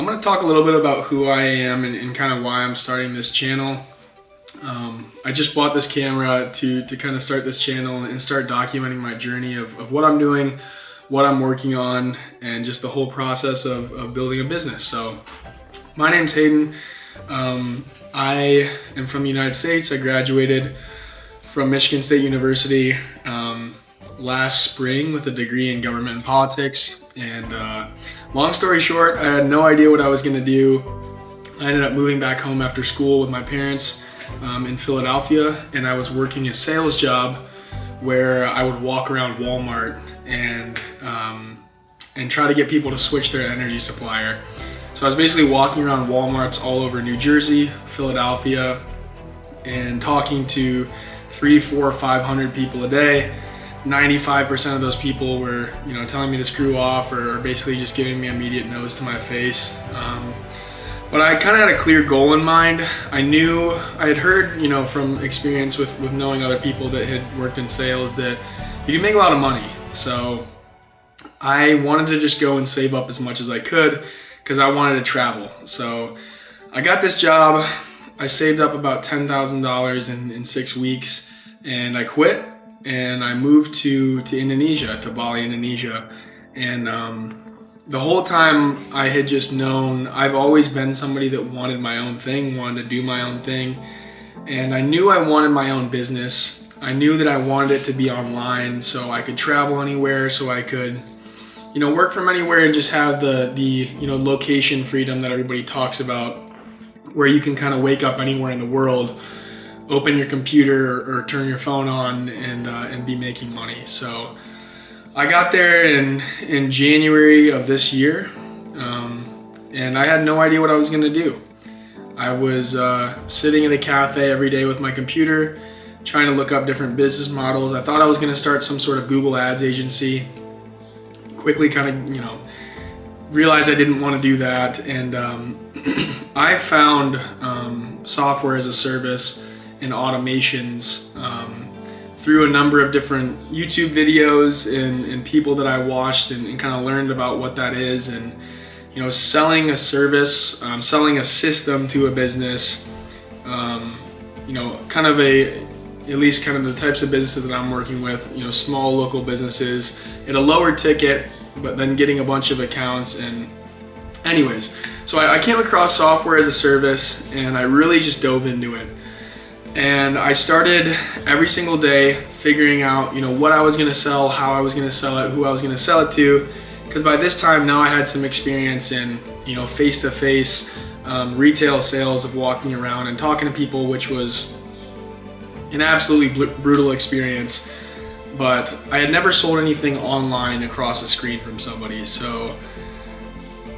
I'm going to talk a little bit about who I am and kind of why I'm starting this channel. I just bought this camera to kind of start this channel and start documenting my journey of what I'm doing, what I'm working on, and just the whole process of building a business. So my name's Hayden. I am from the United States. I graduated from Michigan State University last spring with a degree in government and politics. And long story short, I had no idea what I was going to do. I ended up moving back home after school with my parents in Philadelphia, and I was working a sales job where I would walk around Walmart and try to get people to switch their energy supplier. So I was basically walking around Walmarts all over New Jersey, Philadelphia, and talking to 300, 400, 500 people a day. 95% of those people were, telling me to screw off or basically just giving me immediate no's to my face. But I kind of had a clear goal in mind. I had heard, from experience with knowing other people that had worked in sales that you can make a lot of money. So I wanted to just go and save up as much as I could because I wanted to travel. So I got this job. I saved up about $10,000 in 6 weeks, and I quit and I moved to Indonesia, to Bali, Indonesia. And the whole time I had just known, I've always been somebody that wanted my own thing, wanted to do my own thing. And I knew I wanted my own business. I knew that I wanted it to be online so I could travel anywhere, so I could work from anywhere and just have the location freedom that everybody talks about, where you can kind of wake up anywhere in the world, open your computer or turn your phone on and be making money. So I got there in January of this year, and I had no idea what I was going to do. I was sitting in a cafe every day with my computer, trying to look up different business models. I thought I was going to start some sort of Google Ads agency. Quickly kind of, realized I didn't want to do that. And I found software as a service and automations through a number of different YouTube videos and people that I watched and kind of learned about what that is. And, selling a service, selling a system to a business, kind of at least kind of the types of businesses that I'm working with, small local businesses at a lower ticket, but then getting a bunch of accounts. And anyways, so I came across software as a service and I really just dove into it. And I started every single day figuring out, what I was going to sell, how I was going to sell it, who I was going to sell it to. Because by this time now I had some experience in, face-to-face retail sales of walking around and talking to people, which was an absolutely brutal experience. But I had never sold anything online across a screen from somebody. So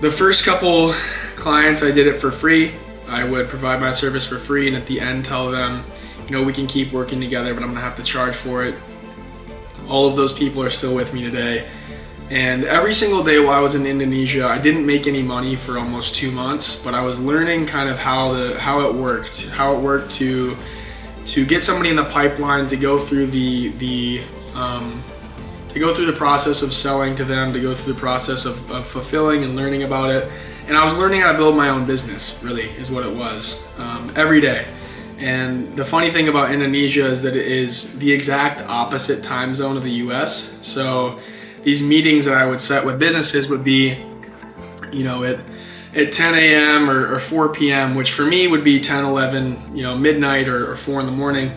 the first couple clients, I did it for free. I would provide my service for free, and at the end tell them, we can keep working together, but I'm gonna have to charge for it. All of those people are still with me today. And every single day while I was in Indonesia, I didn't make any money for almost 2 months, but I was learning kind of how it worked to get somebody in the pipeline, to go through the process of selling to them, to go through the process of fulfilling and learning about it. And I was learning how to build my own business, really, is what it was, every day. And the funny thing about Indonesia is that it is the exact opposite time zone of the US. So these meetings that I would set with businesses would be, at 10 a.m. or 4 p.m., which for me would be 10, 11, midnight or 4 in the morning.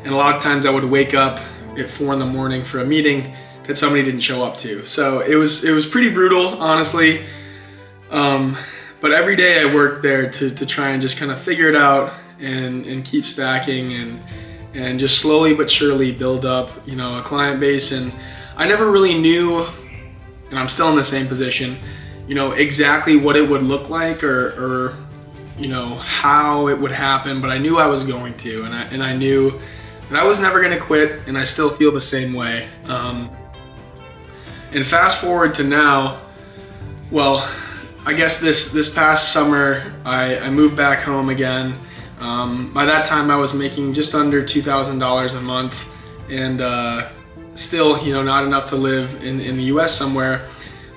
And a lot of times I would wake up at 4 in the morning for a meeting that somebody didn't show up to. So it was pretty brutal, honestly. But every day I worked there to try and just kind of figure it out and keep stacking and just slowly but surely build up, a client base. And I never really knew, and I'm still in the same position, exactly what it would look like or how it would happen, but I knew I was going to, and I knew that I was never going to quit, and I still feel the same way. And fast forward to now, well, I guess this past summer, I moved back home again. By that time I was making just under $2,000 a month, and still, not enough to live in the US somewhere.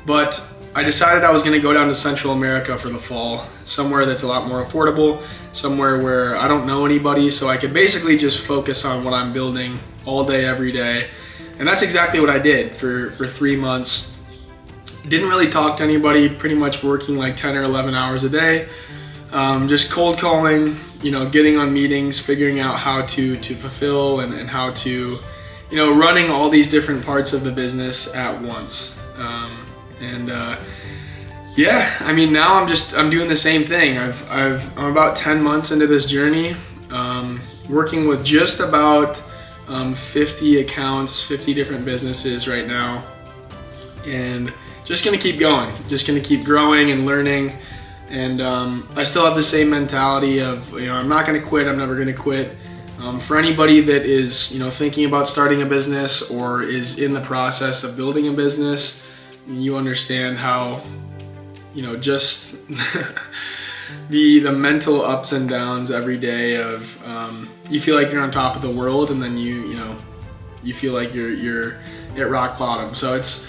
But I decided I was going to go down to Central America for the fall, somewhere that's a lot more affordable, somewhere where I don't know anybody, so I could basically just focus on what I'm building all day, every day. And that's exactly what I did for 3 months. Didn't really talk to anybody, pretty much working like 10 or 11 hours a day. Just cold calling, getting on meetings, figuring out how to fulfill and how to, running all these different parts of the business at once. Yeah, I mean, now I'm doing the same thing. I'm about 10 months into this journey, working with just about 50 accounts, 50 different businesses right now, and just gonna keep going, just gonna keep growing and learning. And I still have the same mentality of, I'm not gonna quit, I'm never gonna quit. For anybody that is, thinking about starting a business or is in the process of building a business, you understand how, just the mental ups and downs every day of, you feel like you're on top of the world, and then you feel like you're at rock bottom. So it's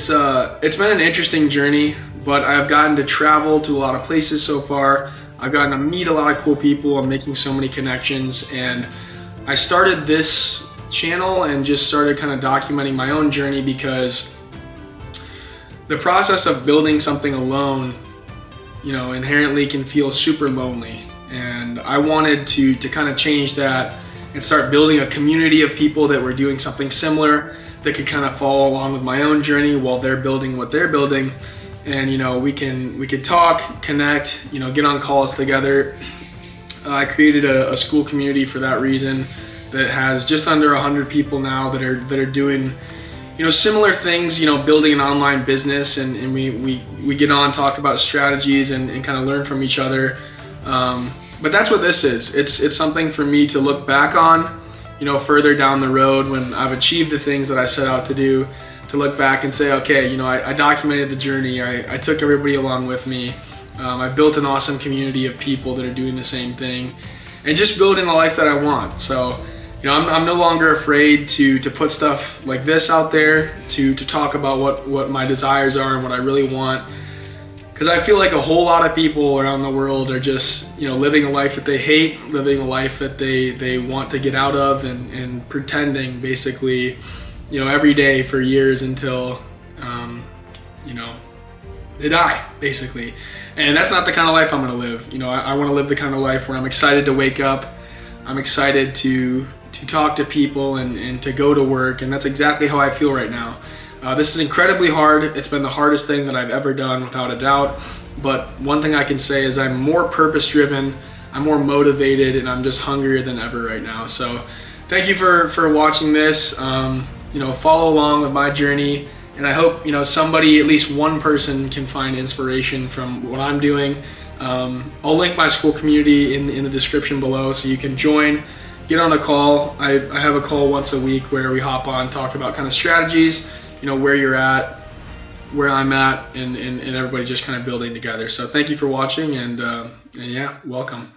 been an interesting journey, but I've gotten to travel to a lot of places so far. I've gotten to meet a lot of cool people. I'm making so many connections, and I started this channel and just started kind of documenting my own journey, because the process of building something alone, inherently can feel super lonely. And I wanted to kind of change that and start building a community of people that were doing something similar, that could kind of follow along with my own journey while they're building what they're building. And we could talk, connect, get on calls together. I created a school community for that reason, that has just under 100 people now that are doing similar things, building an online business, and we get on, talk about strategies and kind of learn from each other. But that's what this is. It's something for me to look back on, further down the road when I've achieved the things that I set out to do, to look back and say, okay, I documented the journey. I took everybody along with me. I've built an awesome community of people that are doing the same thing, and just building the life that I want. So, I'm no longer afraid to put stuff like this out there, to talk about what my desires are and what I really want. Because I feel like a whole lot of people around the world are just, living a life that they hate, living a life that they want to get out of, and pretending basically, every day for years until, they die, basically. And that's not the kind of life I'm gonna live. I wanna live the kind of life where I'm excited to wake up, I'm excited to talk to people and to go to work, and that's exactly how I feel right now. This is incredibly hard. It's been the hardest thing that I've ever done, without a doubt. But one thing I can say is I'm more purpose-driven, I'm more motivated, and I'm just hungrier than ever right now. So thank you for watching this. Follow along with my journey, and I hope somebody, at least one person, can find inspiration from what I'm doing. I'll link my school community in the description below, so you can join, get on a call. I have a call once a week where we hop on, talk about kind of strategies, where you're at, where I'm at, and everybody just kind of building together. So thank you for watching, and yeah, welcome.